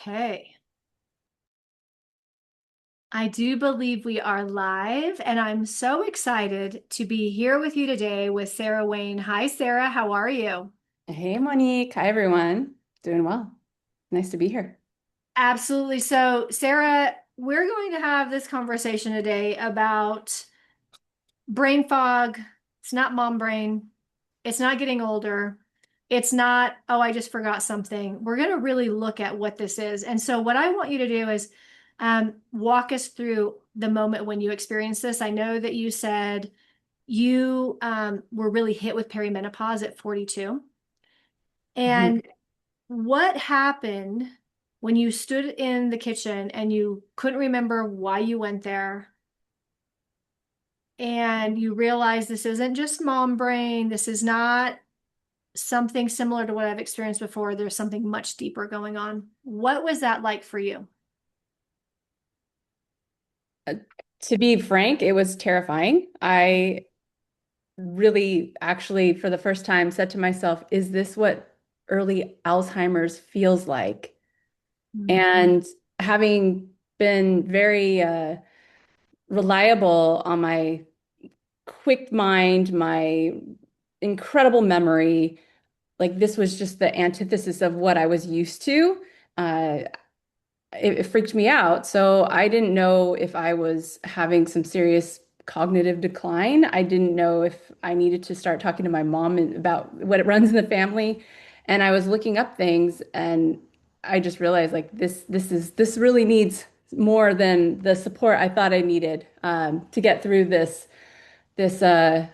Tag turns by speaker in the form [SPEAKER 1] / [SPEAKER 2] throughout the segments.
[SPEAKER 1] Okay. I do believe we are live, and I'm so excited to be here with you today with Sarah Wayne. Hi, Sarah. How are you?
[SPEAKER 2] Hey, Monique. Hi, everyone. Doing well. Nice to be here.
[SPEAKER 1] Absolutely. So, Sarah, we're going to have this conversation today about brain fog. It's not mom brain. It's not getting older. It's not, oh, I just forgot something. We're going to really look at what this is. And so, what I want you to do is walk us through the moment when you experienced this. I know that you said you were really hit with perimenopause at 42.
[SPEAKER 2] Mhm.
[SPEAKER 1] And what happened when you stood in the kitchen and you couldn't remember why you went there and you realized this isn't just mom brain, this is not something similar to what I've experienced before. There's something much deeper going on. What was that like for you?
[SPEAKER 2] Uh, to be frank, it was terrifying. I really actually, for the first time, said to myself, is this what early Alzheimer's feels like?
[SPEAKER 1] Mm.
[SPEAKER 2] And having been very reliable on my quick mind, my incredible memory, like this was just the antithesis of what I was used to. Uh, it freaked me out. So I didn't know if I was having some serious cognitive decline. I didn't know if I needed to start talking to my mom about what it runs in the family. And I was looking up things and I just realized like this really needs more than the support I thought I needed to get through this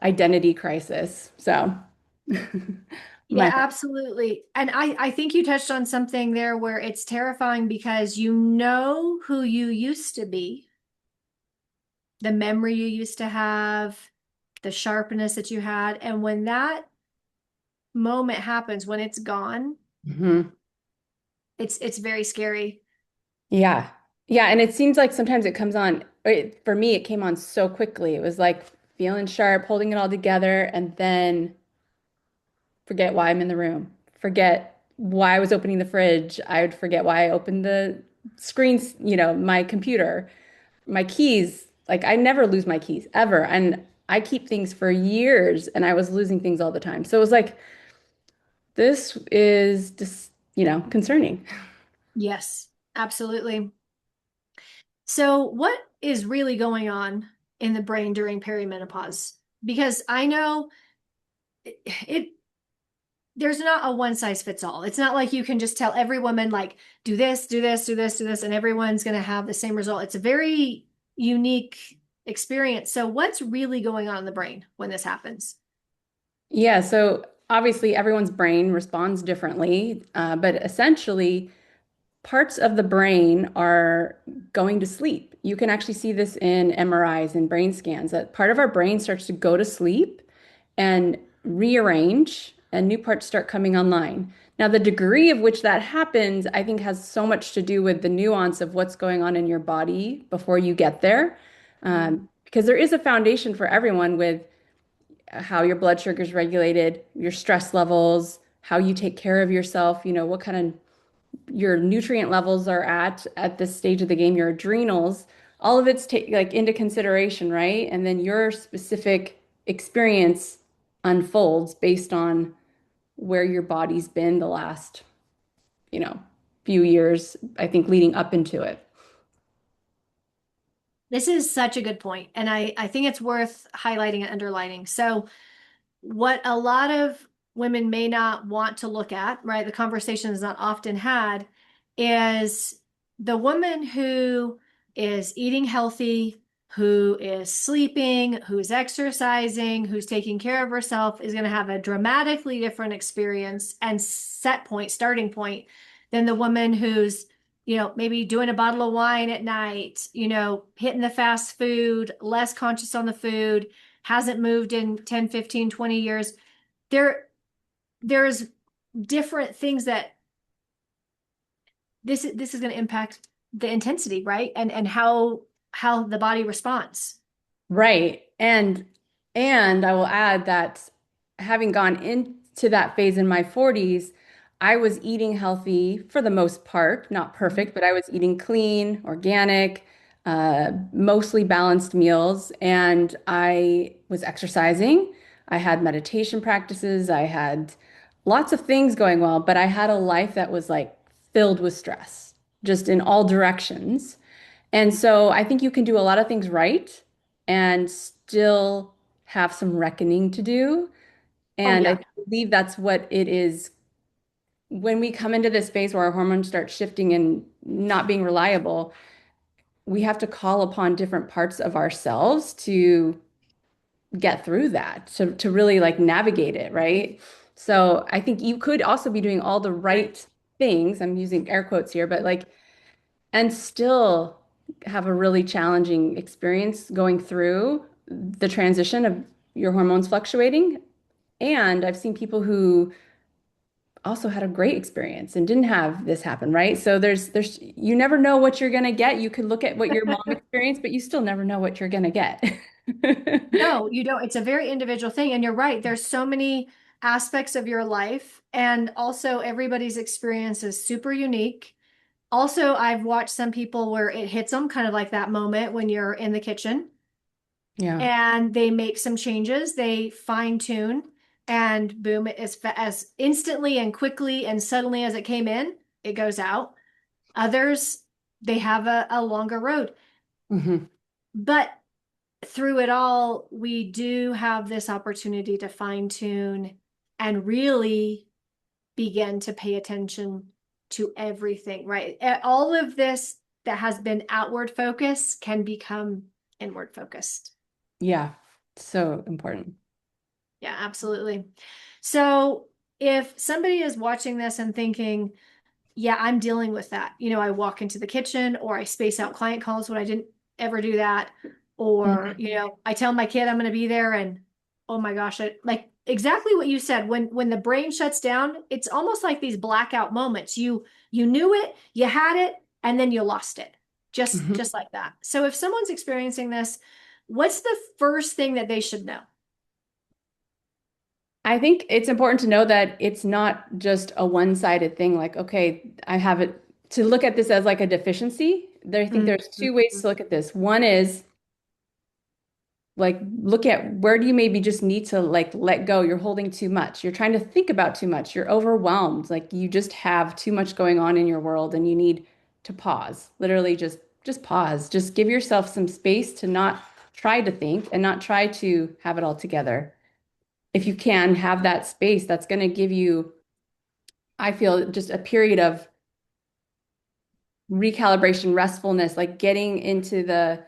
[SPEAKER 2] identity crisis. So
[SPEAKER 1] Yeah,
[SPEAKER 2] my
[SPEAKER 1] absolutely. And I think you touched on something there where it's terrifying because you know who you used to be, the memory you used to have, the sharpness that you had. And when that moment happens, when it's gone,
[SPEAKER 2] Mhm.
[SPEAKER 1] it's very scary.
[SPEAKER 2] Yeah. Yeah. And it seems like sometimes it comes on, for me, it came on so quickly. It was like feeling sharp, holding it all together, and then forget why I'm in the room. Forget why I was opening the fridge. I would forget why I opened the screens, my computer, my keys. Like I never lose my keys ever. And I keep things for years and I was losing things all the time. So it was like, this is just, concerning.
[SPEAKER 1] Yes, absolutely. So, what is really going on in the brain during perimenopause? Because I know it there's not a one size fits all. It's not like you can just tell every woman like do this, do this, do this, do this and everyone's going to have the same result. It's a very unique experience. So, what's really going on in the brain when this happens?
[SPEAKER 2] Yeah, so obviously everyone's brain responds differently, but essentially parts of the brain are going to sleep. You can actually see this in MRIs and brain scans that part of our brain starts to go to sleep and rearrange, and new parts start coming online. Now, the degree of which that happens, I think, has so much to do with the nuance of what's going on in your body before you get there. Because there is a foundation for everyone with how your blood sugar is regulated, your stress levels, how you take care of yourself, what kind of your nutrient levels are at this stage of the game, your adrenals, all of it's take like into consideration, right? And then your specific experience unfolds based on where your body's been the last, you know, few years, I think leading up into it.
[SPEAKER 1] This is such a good point, and I think it's worth highlighting and underlining. So, what a lot of women may not want to look at, right? The conversation is not often had, is the woman who is eating healthy, who is sleeping, who's exercising, who's taking care of herself is going to have a dramatically different experience and set point, starting point than the woman who's maybe doing a bottle of wine at night, hitting the fast food, less conscious on the food, hasn't moved in 10, 15, 20 years. There, there's different things that this is going to impact the intensity, right? And how the body responds.
[SPEAKER 2] Right. And I will add that having gone into that phase in my 40s, I was eating healthy for the most part, not
[SPEAKER 1] Mhm.
[SPEAKER 2] perfect, but I was eating clean, organic, mostly balanced meals, and I was exercising. I had meditation practices. I had lots of things going well, but I had a life that was like filled with stress, just in all directions. And so I think you can do a lot of things right and still have some reckoning to do.
[SPEAKER 1] Oh
[SPEAKER 2] And
[SPEAKER 1] yeah.
[SPEAKER 2] I believe that's what it is when we come into this phase where our hormones start shifting and not being reliable. We have to call upon different parts of ourselves to get through that, to really like navigate it, right? So I think you could also be doing all the right things. I'm using air quotes here, but like, and still have a really challenging experience going through the transition of your hormones fluctuating. And I've seen people who also had a great experience and didn't have this happen, right? So you never know what you're gonna get. You could look at what your mom experienced, but you still never know what you're gonna get.
[SPEAKER 1] No, you don't. It's a very individual thing. And you're right. There's so many aspects of your life. And also, everybody's experience is super unique. Also, I've watched some people where it hits them kind of like that moment when you're in the kitchen
[SPEAKER 2] Yeah.
[SPEAKER 1] and they make some changes, they fine tune, and boom, as instantly and quickly and suddenly as it came in, it goes out. Others, they have a longer road.
[SPEAKER 2] Hmm.
[SPEAKER 1] But through it all, we do have this opportunity to fine tune and really begin to pay attention to everything, right? All of this that has been outward focus can become inward focused.
[SPEAKER 2] Yeah. So important.
[SPEAKER 1] Yeah, absolutely. So if somebody is watching this and thinking, yeah, I'm dealing with that. I walk into the kitchen or I space out client calls when I didn't ever do that. Or,
[SPEAKER 2] Mhm.
[SPEAKER 1] I tell my kid I'm going to be there and oh my gosh, like exactly what you said. When the brain shuts down, it's almost like these blackout moments. You knew it, you had it, and then you lost it.
[SPEAKER 2] Mhm.
[SPEAKER 1] Just like that. So if someone's experiencing this, what's the first thing that they should know?
[SPEAKER 2] I think it's important to know that it's not just a one-sided thing, like, okay, I have it to look at this as like a deficiency. I think there's two ways
[SPEAKER 1] Mhm.
[SPEAKER 2] to look at this. One is like look at where do you maybe just need to like let go. You're holding too much. You're trying to think about too much. You're overwhelmed. Like you just have too much going on in your world and you need to pause. Literally just pause. Just give yourself some space to not try to think and not try to have it all together. If you can have that space, that's going to give you, I feel, just a period of recalibration, restfulness, like getting into the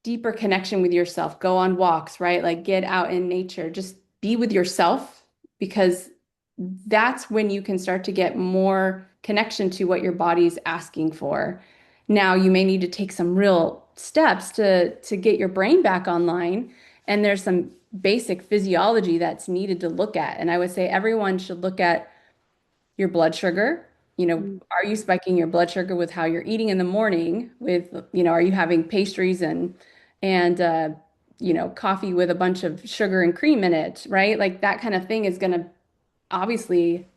[SPEAKER 2] deeper connection with yourself. Go on walks, right? Like get out in nature, just be with yourself because that's when you can start to get more connection to what your body's asking for. Now, you may need to take some real steps to get your brain back online, and there's some basic physiology that's needed to look at. And I would say everyone should look at your blood sugar. Are you spiking your blood sugar with how you're eating in the morning with, are you having pastries and coffee with a bunch of sugar and cream in it, right? Like that kind of thing is going to obviously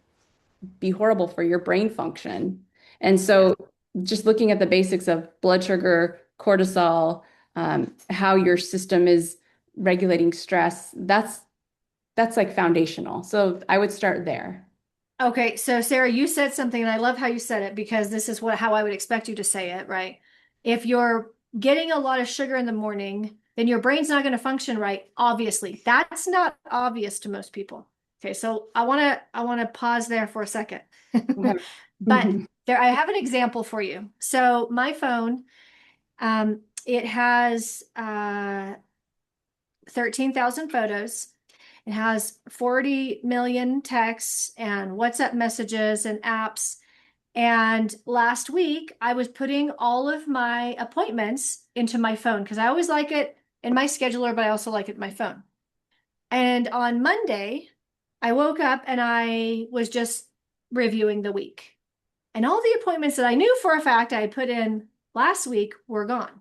[SPEAKER 2] be horrible for your brain function. And
[SPEAKER 1] Yeah.
[SPEAKER 2] so just looking at the basics of blood sugar, cortisol, how your system is regulating stress, that's like foundational. So I would start there.
[SPEAKER 1] Okay, so Sarah, you said something, and I love how you said it because this is how I would expect you to say it, right? If you're getting a lot of sugar in the morning, then your brain's not going to function right, obviously. That's not obvious to most people. Okay, so I want to pause there for a second.
[SPEAKER 2] Okay.
[SPEAKER 1] But there I have an example for you. So my phone, it has 13,000 photos. It has 40 million texts and WhatsApp messages and apps. And last week, I was putting all of my appointments into my phone because I always like it in my scheduler, but I also like it in my phone. And on Monday, I woke up and I was just reviewing the week. And all the appointments that I knew for a fact I had put in last week were gone.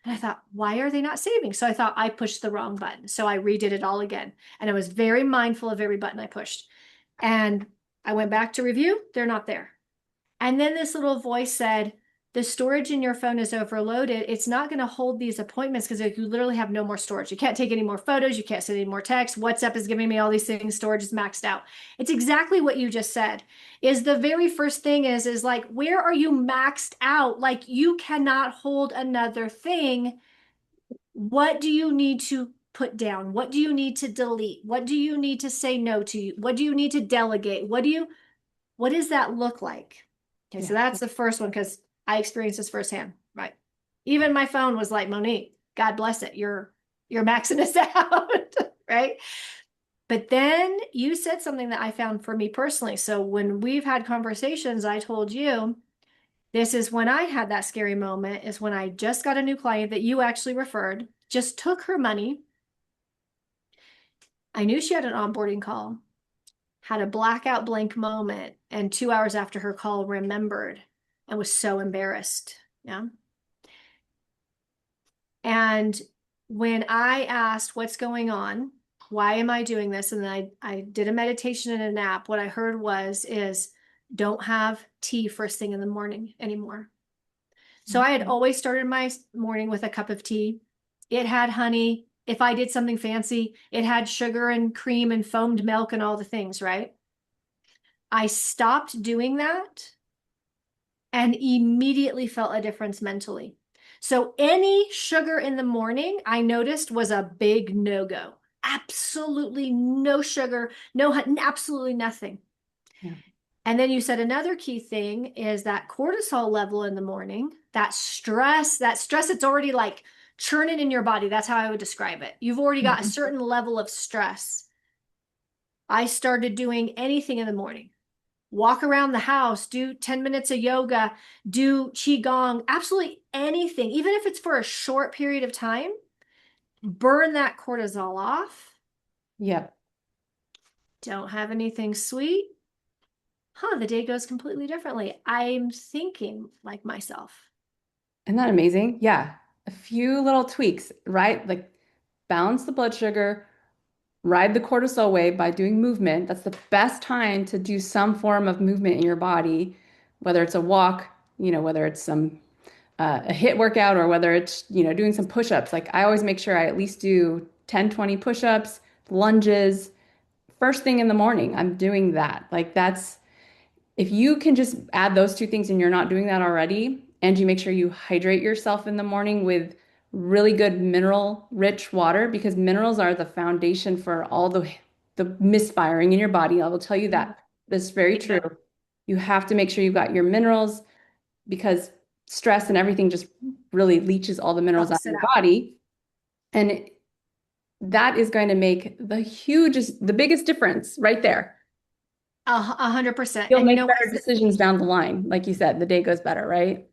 [SPEAKER 1] And I thought, why are they not saving? So I thought I pushed the wrong button. So I redid it all again. And I was very mindful of every button I pushed. And I went back to review, they're not there. And then this little voice said, the storage in your phone is overloaded. It's not going to hold these appointments because you literally have no more storage. You can't take any more photos. You can't send any more texts. WhatsApp is giving me all these things. Storage is maxed out. It's exactly what you just said. Is the very first thing is like, where are you maxed out? Like you cannot hold another thing. What do you need to put down? What do you need to delete? What do you need to say no to? What do you need to delegate? What does that look like? Okay, so
[SPEAKER 2] Yeah.
[SPEAKER 1] that's the first one because I experienced this firsthand, right? Even my phone was like, Monique, God bless it. You're maxing us out, right? But then you said something that I found for me personally. So when we've had conversations, I told you this is when I had that scary moment, is when I just got a new client that you actually referred, just took her money. I knew she had an onboarding call, had a blackout blank moment, and 2 hours after her call remembered and was so embarrassed. Yeah. And when I asked what's going on, why am I doing this? And then I did a meditation and a nap. What I heard is don't have tea first thing in the morning anymore. So I had always started my morning with a cup of tea. It had honey. If I did something fancy, it had sugar and cream and foamed milk and all the things, right? I stopped doing that and immediately felt a difference mentally. So any sugar in the morning, I noticed was a big no-go. Absolutely no sugar, no, absolutely nothing.
[SPEAKER 2] Yeah.
[SPEAKER 1] And then you said another key thing is that cortisol level in the morning, that stress that's already like churning in your body. That's how I would describe it. You've already got a
[SPEAKER 2] Mhm.
[SPEAKER 1] certain level of stress. I started doing anything in the morning. Walk around the house, do 10 minutes of yoga, do qigong, absolutely anything, even if it's for a short period of time, burn that cortisol off.
[SPEAKER 2] Yep.
[SPEAKER 1] Don't have anything sweet. The day goes completely differently. I'm thinking like myself.
[SPEAKER 2] Isn't that amazing? Yeah. A few little tweaks, right? Like balance the blood sugar, ride the cortisol wave by doing movement. That's the best time to do some form of movement in your body, whether it's a walk, whether it's some a hit workout or whether it's, doing some push-ups. Like I always make sure I at least do 10, 20 push-ups, lunges, first thing in the morning. I'm doing that. Like that's if you can just add those two things and you're not doing that already, and you make sure you hydrate yourself in the morning with really good mineral rich water because minerals are the foundation for all the misfiring in your body. I will tell you that. That's very true.
[SPEAKER 1] Bingo.
[SPEAKER 2] You have to make sure you've got your minerals because stress and everything just really leaches all the minerals out of
[SPEAKER 1] Sucks it
[SPEAKER 2] your
[SPEAKER 1] out.
[SPEAKER 2] body. And that is going to make the biggest difference right there.
[SPEAKER 1] 100%.
[SPEAKER 2] You'll
[SPEAKER 1] And you
[SPEAKER 2] make
[SPEAKER 1] know what?
[SPEAKER 2] better decisions down the line. Like you said, the day goes better, right?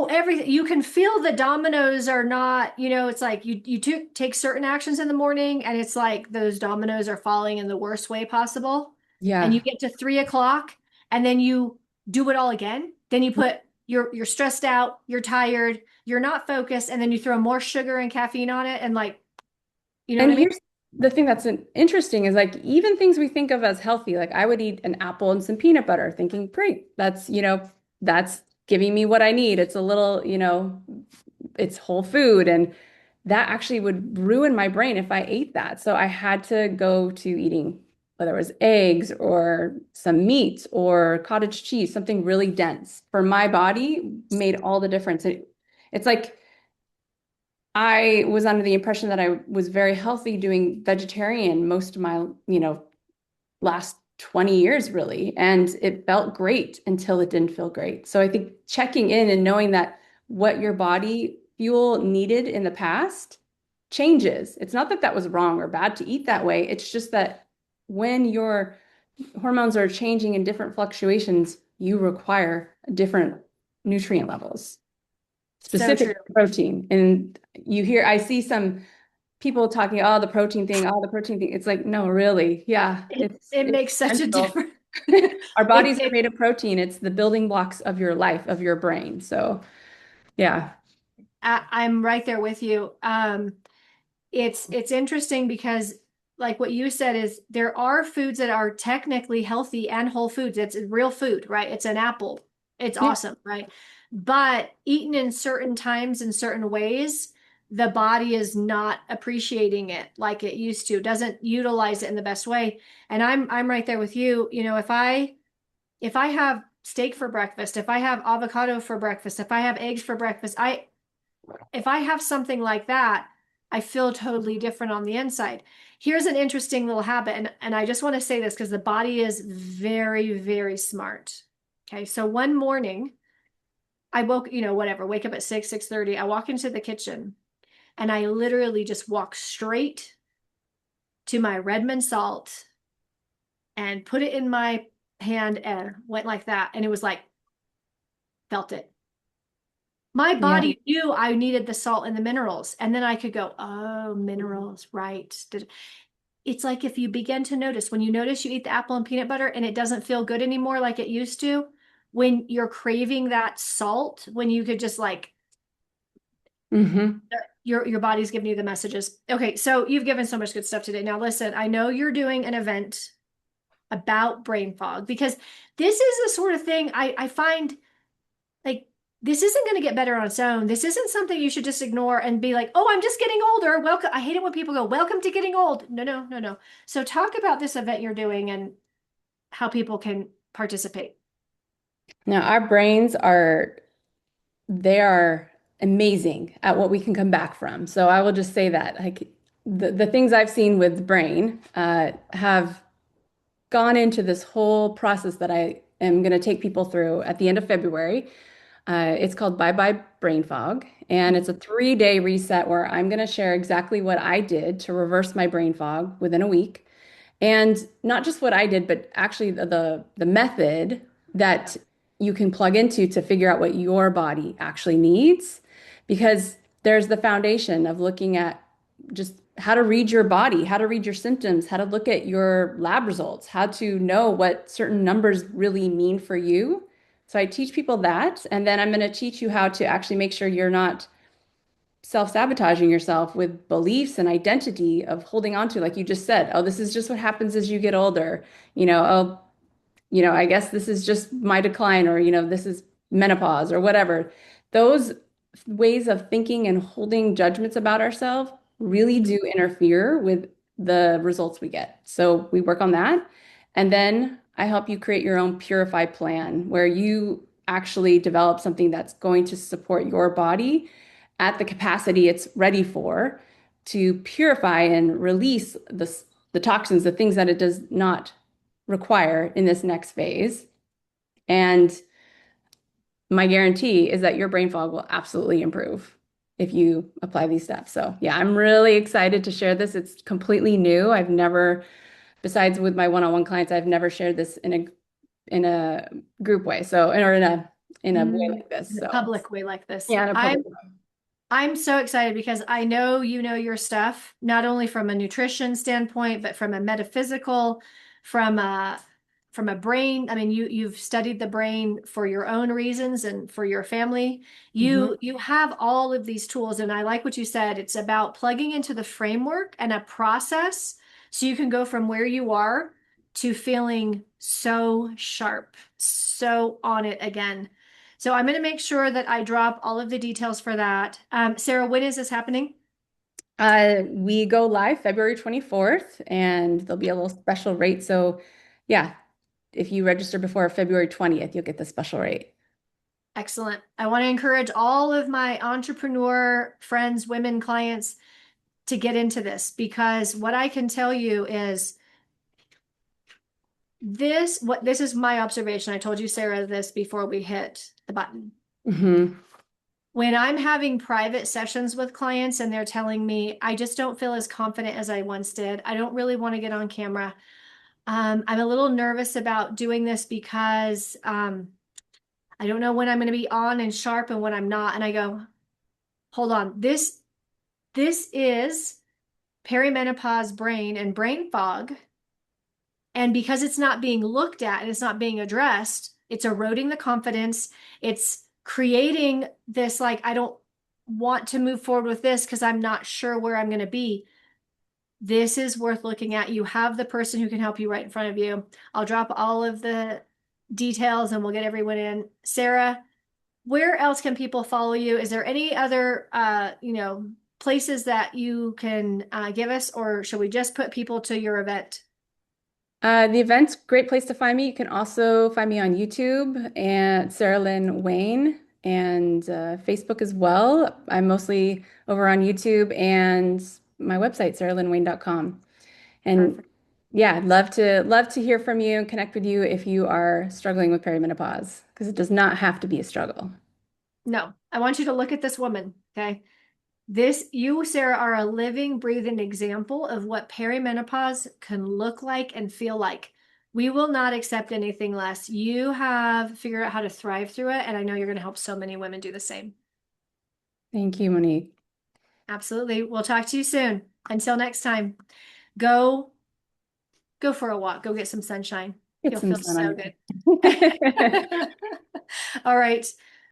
[SPEAKER 1] Everything you can feel the dominoes are not, it's like you take certain actions in the morning and it's like those dominoes are falling in the worst way possible. And you
[SPEAKER 2] Yeah.
[SPEAKER 1] get to 3 o'clock and then you do it all again. Then you put you're stressed out, you're tired, you're not focused, and then you throw more sugar and caffeine on it and like, you know what
[SPEAKER 2] And
[SPEAKER 1] I mean?
[SPEAKER 2] here's the thing that's interesting is like even things we think of as healthy, like I would eat an apple and some peanut butter, thinking, great, that's giving me what I need. It's a little, it's whole food. And that actually would ruin my brain if I ate that. So I had to go to eating, whether it was eggs or some meat or cottage cheese, something really dense for my body made all the difference. It's like, I was under the impression that I was very healthy doing vegetarian most of my, last 20 years really. And it felt great until it didn't feel great. So I think checking in and knowing that what your body fuel needed in the past changes. It's not that that was wrong or bad to eat that way. It's just that when your hormones are changing in different fluctuations, you require different nutrient levels,
[SPEAKER 1] So
[SPEAKER 2] specific
[SPEAKER 1] true.
[SPEAKER 2] protein. And I see some people talking, oh, the protein thing, oh, the protein thing. It's like, no, really. Yeah,
[SPEAKER 1] It
[SPEAKER 2] it's
[SPEAKER 1] makes such a
[SPEAKER 2] essential.
[SPEAKER 1] difference.
[SPEAKER 2] Our
[SPEAKER 1] It
[SPEAKER 2] bodies are
[SPEAKER 1] it
[SPEAKER 2] made of protein. It's the building blocks of your life, of your brain. So, yeah.
[SPEAKER 1] I'm right there with you. It's interesting because like what you said is there are foods that are technically healthy and whole foods. It's real food, right? It's an apple. It's
[SPEAKER 2] Yeah.
[SPEAKER 1] awesome, right? But eaten in certain times in certain ways, the body is not appreciating it like it used to, doesn't utilize it in the best way. And I'm right there with you. You know, if I have steak for breakfast, if I have avocado for breakfast, if I have eggs for breakfast, if I have something like that, I feel totally different on the inside. Here's an interesting little habit, and I just want to say this because the body is very, very smart. Okay, so one morning I woke, whatever, wake up at 6, 6:30. I walk into the kitchen and I literally just walk straight to my Redmond salt and put it in my hand and went like that. And it was like, felt it. My
[SPEAKER 2] Yeah.
[SPEAKER 1] body knew I needed the salt and the minerals. And then I could go, oh, minerals, right. It's like if you begin to notice, when you notice you eat the apple and peanut butter and it doesn't feel good anymore like it used to, when you're craving that salt, when you could just like
[SPEAKER 2] Hmm.
[SPEAKER 1] your body's giving you the messages. Okay, so you've given so much good stuff today. Now listen, I know you're doing an event about brain fog because this is the sort of thing I find like this isn't going to get better on its own. This isn't something you should just ignore and be like, "Oh, I'm just getting older." Welcome. I hate it when people go, "Welcome to getting old." No, no, no, no. So talk about this event you're doing and how people can participate.
[SPEAKER 2] Now, our brains are, they are amazing at what we can come back from. So I will just say that, like the things I've seen with the brain have gone into this whole process that I am going to take people through at the end of February. It's called Bye Bye Brain Fog, and it's a 3-day reset where I'm going to share exactly what I did to reverse my brain fog within a week. And not just what I did, but actually the method that you can plug into to figure out what your body actually needs. Because there's the foundation of looking at just how to read your body, how to read your symptoms, how to look at your lab results, how to know what certain numbers really mean for you. So I teach people that, and then I'm going to teach you how to actually make sure you're not self-sabotaging yourself with beliefs and identity of holding on to, like you just said, oh, this is just what happens as you get older. Oh, I guess this is just my decline, or, this is menopause or whatever. Those ways of thinking and holding judgments about ourselves really do interfere with the results we get. So we work on that. And then I help you create your own purify plan where you actually develop something that's going to support your body at the capacity it's ready for to purify and release the toxins, the things that it does not require in this next phase. And my guarantee is that your brain fog will absolutely improve if you apply these steps. So, yeah, I'm really excited to share this. It's completely new. I've never, besides with my one-on-one clients, I've never shared this in a group way. So, or in a way like this.
[SPEAKER 1] In a
[SPEAKER 2] So,
[SPEAKER 1] public way like this.
[SPEAKER 2] yeah, in a public way.
[SPEAKER 1] I'm so excited because I know you know your stuff, not only from a nutrition standpoint, but from a metaphysical, from a brain. I mean, you've studied the brain for your own reasons and for your family.
[SPEAKER 2] Mhm.
[SPEAKER 1] You have all of these tools, and I like what you said. It's about plugging into the framework and a process so you can go from where you are to feeling so sharp, so on it again. So I'm going to make sure that I drop all of the details for that. Sarah, when is this happening?
[SPEAKER 2] We go live February 24th, and there'll be a little special rate. So, yeah, if you register before February 20th, you'll get the special rate.
[SPEAKER 1] Excellent. I want to encourage all of my entrepreneur friends, women clients to get into this because what I can tell you is this is my observation. I told you, Sarah, this before we hit the button.
[SPEAKER 2] Hmm.
[SPEAKER 1] When I'm having private sessions with clients and they're telling me, I just don't feel as confident as I once did. I don't really want to get on camera. I'm a little nervous about doing this because I don't know when I'm going to be on and sharp and when I'm not. And I go, hold on, this is perimenopause brain and brain fog. And because it's not being looked at and it's not being addressed, it's eroding the confidence. It's creating this like, I don't want to move forward with this because I'm not sure where I'm going to be. this is worth looking at. You have the person who can help you right in front of you. I'll drop all of the details and we'll get everyone in. Sarah, where else can people follow you? Is there any other, places that you can give us, or should we just put people to your event?
[SPEAKER 2] The event's a great place to find me. You can also find me on YouTube and Sarah Lynn Wayne and Facebook as well. I'm mostly over on YouTube and my website, sarahlynnwayne.com. And
[SPEAKER 1] Perfect.
[SPEAKER 2] yeah, I'd love to hear from you and connect with you if you are struggling with perimenopause, because it does not have to be a struggle.
[SPEAKER 1] No, I want you to look at this woman, okay? You, Sarah, are a living, breathing example of what perimenopause can look like and feel like. We will not accept anything less. You have figured out how to thrive through it, and I know you're going to help so many women do the same.
[SPEAKER 2] Thank you, Monique.
[SPEAKER 1] Absolutely. We'll talk to you soon. Until next time, go go for a walk. Go get some sunshine.
[SPEAKER 2] Get
[SPEAKER 1] You'll
[SPEAKER 2] some
[SPEAKER 1] feel
[SPEAKER 2] sun on
[SPEAKER 1] so
[SPEAKER 2] your
[SPEAKER 1] good.
[SPEAKER 2] face.
[SPEAKER 1] All right.